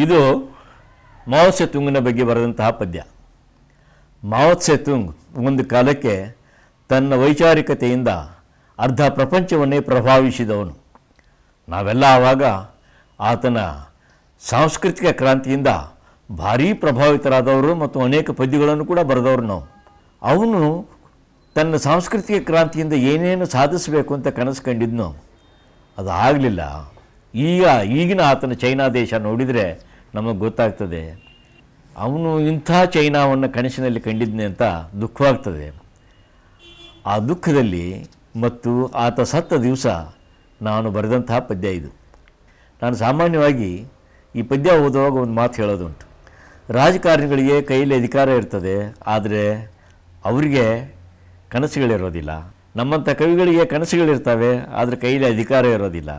ಇದು ಮಾವೋ ಸೆತುಂಗನ ಬಗ್ಗೆ ಬರೆದಂತಹ ಪದ್ಯ. ಮಾವೋ ಸೆತುಂಗ್ ಒಂದು ಕಾಲಕ್ಕೆ ತನ್ನ ವೈಚಾರಿಕತೆಯಿಂದ ಅರ್ಧ ಪ್ರಪಂಚವನ್ನೇ ಪ್ರಭಾವಿಸಿದವನು. ನಾವೆಲ್ಲ ಆವಾಗ ಆತನ ಸಾಂಸ್ಕೃತಿಕ ಕ್ರಾಂತಿಯಿಂದ ಭಾರೀ ಪ್ರಭಾವಿತರಾದವರು ಮತ್ತು ಅನೇಕ ಪದ್ಯಗಳನ್ನು ಕೂಡ ಬರೆದವರು ನಾವು. ಅವನು ತನ್ನ ಸಾಂಸ್ಕೃತಿಕ ಕ್ರಾಂತಿಯಿಂದ ಏನೇನು ಸಾಧಿಸಬೇಕು ಅಂತ ಕನಸು ಕಂಡಿದ್ನೋ ಅದು ಆಗಲಿಲ್ಲ. ಈಗಿನ ಆತನ ಚೈನಾ ದೇಶ ನೋಡಿದರೆ ನಮಗೆ ಗೊತ್ತಾಗ್ತದೆ ಅವನು ಇಂಥ ಚೈನಾವನ್ನು ಕನಸಿನಲ್ಲಿ ಕಂಡಿದ್ನೆ ಅಂತ ದುಃಖವಾಗ್ತದೆ. ಆ ದುಃಖದಲ್ಲಿ ಮತ್ತು ಆತ ಸತ್ತ ದಿವಸ ನಾನು ಬರೆದಂತಹ ಪದ್ಯ ಇದು. ನಾನು ಸಾಮಾನ್ಯವಾಗಿ ಈ ಪದ್ಯ ಓದುವಾಗ ಒಂದು ಮಾತು ಹೇಳೋದುಂಟು. ರಾಜಕಾರಣಿಗಳಿಗೆ ಕೈಯಲ್ಲಿ ಅಧಿಕಾರ ಇರ್ತದೆ, ಆದರೆ ಅವರಿಗೆ ಕನಸುಗಳಿರೋದಿಲ್ಲ. ನಮ್ಮಂಥ ಕವಿಗಳಿಗೆ ಕನಸುಗಳಿರ್ತವೆ, ಆದರೆ ಕೈಯಲ್ಲಿ ಅಧಿಕಾರ ಇರೋದಿಲ್ಲ.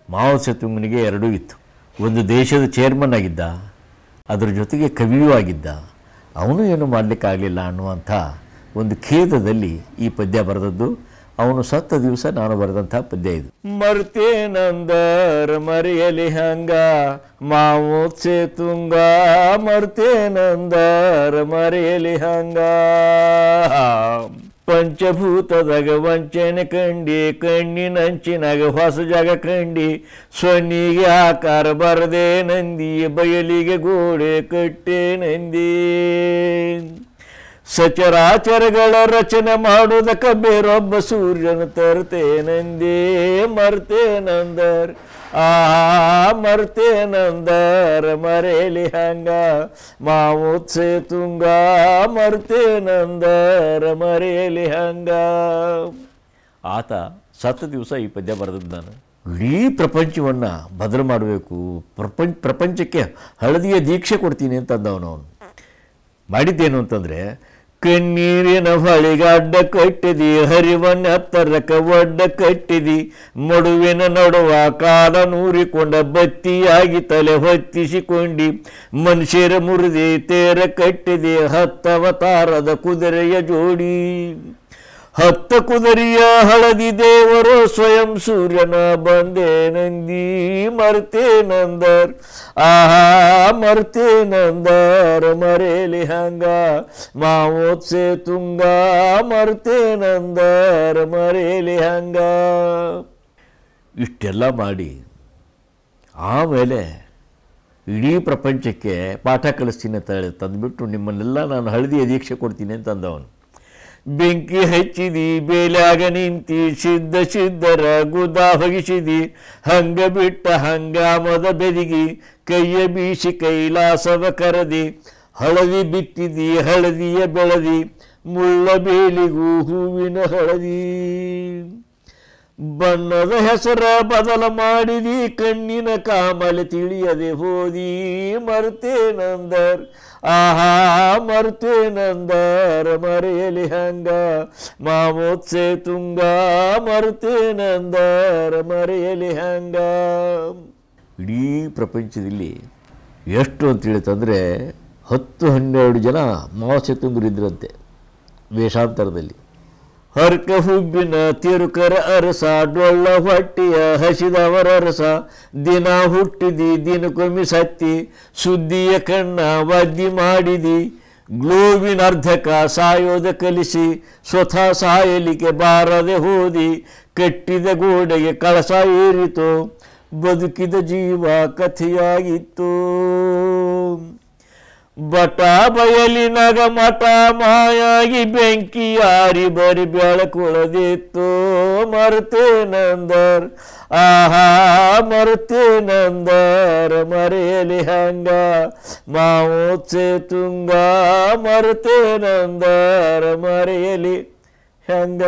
ಮಾವೋ ಸೆತುಂಗನಿಗೆ ಎರಡೂ ಇತ್ತು. ಒಂದು ದೇಶದ ಚೇರ್ಮನ್ ಆಗಿದ್ದ, ಅದರ ಜೊತೆಗೆ ಕವಿಯೂ ಆಗಿದ್ದ. ಅವನು ಏನು ಮಾಡಲಿಕ್ಕಾಗಲಿಲ್ಲ ಅನ್ನುವಂಥ ಒಂದು ಖೇದದಲ್ಲಿ ಈ ಪದ್ಯ ಬರೆದದ್ದು. ಅವನು ಸತ್ತ ದಿವಸ ನಾನು ಬರೆದಂಥ ಪದ್ಯ ಇದು. ಮರ್ತೇನಂದರ ಮರೆಯಲಿ ಹಂಗ ಮಾವೋ ಸೆತುಂಗ, ಮರ್ತೇನಂದರ ಮರೆಯಲಿ ಹಂಗ. ಪಂಚಭೂತದಾಗ ವಂಚನೆ ಕಂಡಿ, ಕಣ್ಣಿನಂಚಿನಾಗ ಹೊಸ ಜಾಗ ಕಂಡಿ, ಸೊನ್ನಿಗೆ ಆಕಾರ ಬರದೆ ನಂದಿ, ಬಯಲಿಗೆ ಗೋಡೆ ಕಟ್ಟೆ ನಂದಿ. ಸಚರಾಚರಗಳ ರಚನೆ ಮಾಡುವುದಕ್ಕ ಬೇರೊಬ್ಬ ಸೂರ್ಯನ ತರ್ತೇನಂದೇ. ಮರ್ತೇನಂದರ್ ಮರ್ತೇನಂದರ ಮರೆಯಲಿ ಹಂಗ ಮಾವೋ ಸೆತುಂಗ, ಮರ್ತೇನಂದರ ಮರೆಯಲಿ ಹಂಗ. ಆತ ಸತ್ತ ದಿವಸ ಈ ಪದ್ಯ ಬರೆದದ್ದು ನಾನು. ಇಡೀ ಪ್ರಪಂಚವನ್ನು ಬದಲು ಮಾಡಬೇಕು, ಪ್ರಪಂಚಕ್ಕೆ ಹಳದಿಯ ದೀಕ್ಷೆ ಕೊಡ್ತೀನಿ ಅಂತಂದವನು. ಅವನು ಮಾಡಿದ್ದೇನು ಅಂತಂದರೆ, ಕಣ್ಣೀರಿನ ಹೊಳಿಗೆ ಅಡ್ಡ ಕಟ್ಟಿದಿ, ಹರಿವನ್ನ ಹತ್ತರಕ ಒಡ್ಡ ಕಟ್ಟಿದಿ, ಮಡುವಿನ ನಡುವ ಕಾಲ ನೂರಿಕೊಂಡ ಬತ್ತಿಯಾಗಿ ತಲೆ ಹೊತ್ತಿಸಿಕೊಂಡಿ, ಮನುಷ್ಯರ ಮುರಿದಿ ತೇರ ಕಟ್ಟಿದಿ, ಹತ್ತವತಾರದ ಕುದುರೆಯ ಜೋಡಿ. ಹತ್ತ ಕುದುರೆಯ ಹಳದಿ ದೇವರು ಸ್ವಯಂ ಸೂರ್ಯನ ಬಂದೆ ನಂದಿ. ಮರ್ತೇನಂದರ್ ಮರ್ತೇನಂದರ ಮರೆಯಲಿ ಹಂಗ ಮಾವೋ ಸೆತುಂಗ, ಮರ್ತೇನಂದರ ಮರೆಯಲಿ ಹಂಗ. ಇಷ್ಟೆಲ್ಲ ಮಾಡಿ ಆಮೇಲೆ ಇಡೀ ಪ್ರಪಂಚಕ್ಕೆ ಪಾಠ ಕಲಿಸ್ತೀನಿ ಅಂತ ತಂದುಬಿಟ್ಟು ನಿಮ್ಮನ್ನೆಲ್ಲ ನಾನು ಹಳದಿಯ ದೀಕ್ಷೆ ಕೊಡ್ತೀನಿ ಅಂತಂದವನು. ಬೆಂಕಿ ಹಚ್ಚಿದಿ ಬೇಲ್ಯಾಗ ನಿಂತಿ, ಸಿದ್ಧರ ಗುದಾ ಹೊಗಿಸಿದಿ, ಹಂಗ ಬಿಟ್ಟ ಹಂಗಾಮದ ಬೆದಿಗಿ, ಕೈಯ ಬೀಸಿ ಕೈಲಾಸವ ಕರದಿ, ಹಳದಿ ಬಿತ್ತಿದಿ ಹಳದಿಯ ಬೆಳದಿ, ಮುಳ್ಳ ಬೇಲಿಗೂ ಹೂವಿನ ಹಳದಿ. ಬಣ್ಣದ ಹೆಸರ ಬದಲ ಮಾಡಿದಿ, ಕಣ್ಣಿನ ಕಾಮಲೆ ತಿಳಿಯದೆ ಹೋದಿ. ಮರ್ತೇನಂದರ್ ಮರ್ತೇನಂದರ ಮರೆಯಲಿ ಹಂಗ ಮಾವೋ ಸೆತುಂಗ, ಮರ್ತೇನಂದರ ಮರೆಯಲಿ ಹಂಗ. ಇಡೀ ಪ್ರಪಂಚದಲ್ಲಿ ಎಷ್ಟು ಅಂತ ತಿಳಿತಂದರೆ 10-12 ಜನ ಮಾವೋ ಸೆತುಂಗರಿದ್ರಂತೆ ವೇಷಾಂತರದಲ್ಲಿ. ಹರ್ಕ ಹುಬ್ಬಿನ ತಿರುಕರ ಅರಸ, ಡೊಳ್ಳ ಹೊಟ್ಟಿಯ ಹಸಿದವರ ರಸ, ದಿನ ಹುಟ್ಟಿದಿ ದಿನಕ್ಕೊಮ್ಮೆ ಸತ್ತಿ, ಸುದ್ದಿಯ ಕಣ್ಣ ವದ್ದಿ ಮಾಡಿದಿ, ಗ್ಲೋವಿನ ಅರ್ಧಕ ಸಾಯೋದ ಕಲಿಸಿ, ಸ್ವತಃ ಸಾಯಲಿಕ್ಕೆ ಬಾರದೆ ಹೋದಿ, ಕಟ್ಟಿದ ಗೋಡೆಗೆ ಕಳಸ ಏರಿತು, ಬದುಕಿದ ಜೀವ ಕಥೆಯಾಗಿತ್ತು. ಬಟ ಬಯಲಿನಾಗ ಮಠ ಮಾಯಾಗಿ, ಬೆಂಕಿ ಯಾರಿ ಬರಿ ಬೆಳಕೊಳದಿತ್ತು. ಮರ್ತೇನಂದರ್ ಮರ್ತೇನಂದರ ಮರೆಯಲಿ ಹಂಗ ಮಾವೋ ಸೆತುಂಗ, ಮರ್ತೇನಂದರ ಮರೆಯಲಿ ಹಂಗ.